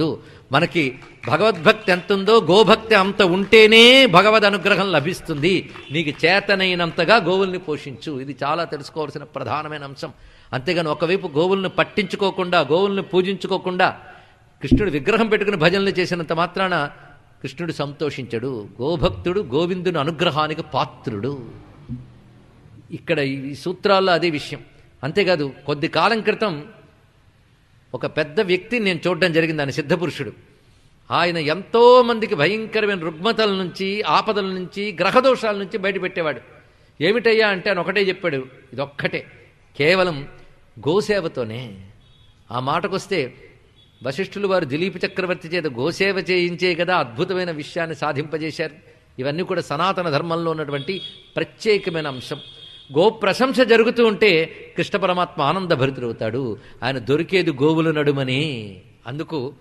ఉండకూడదు. మనకి భగవద్భక్తి ఎంతుందో గోభక్తి అంత ఉంటేనే భగవద్ అనుగ్రహం లభిస్తుంది. నీకు చేతనైనంతగా గోవుల్ని పోషించు. ఇది చాలా తెలుసుకోవాల్సిన ప్రధానమైన అంశం. అంతేగాని ఒకవైపు గోవుల్ని పట్టించుకోకుండా, గోవుల్ని పూజించుకోకుండా కృష్ణుడు విగ్రహం పెట్టుకుని భజనలు చేసినంత మాత్రాన కృష్ణుడు సంతోషించడు. గోభక్తుడు గోవిందుని అనుగ్రహానికి పాత్రుడు. ఇక్కడ ఈ సూత్రాల్లో అదే విషయం. అంతేకాదు, కొద్ది కాలం క్రితం ఒక పెద్ద వ్యక్తిని నేను చూడడం జరిగింది. ఆయన సిద్ధపురుషుడు. ఆయన ఎంతో మందికి భయంకరమైన రుగ్మతల నుంచి, ఆపదల నుంచి, గ్రహదోషాల నుంచి బయటపెట్టేవాడు. ఏమిటయ్యా అంటే ఆయన ఒకటే చెప్పాడు, ఇదొక్కటే, కేవలం గోసేవతోనే. ఆ మాటకొస్తే వశిష్ఠులు వారు దిలీప చక్రవర్తి చేత గోసేవ చేయించే కదా అద్భుతమైన విషయాన్ని సాధింపజేశారు. ఇవన్నీ కూడా సనాతన ధర్మంలో ఉన్నటువంటి ప్రత్యేకమైన అంశం. గోప్రశంస జరుగుతూ ఉంటే కృష్ణ పరమాత్మ ఆనందభరితుడవుతాడు. ఆయన దొరికేది గోవుల నడుమని. అందుకు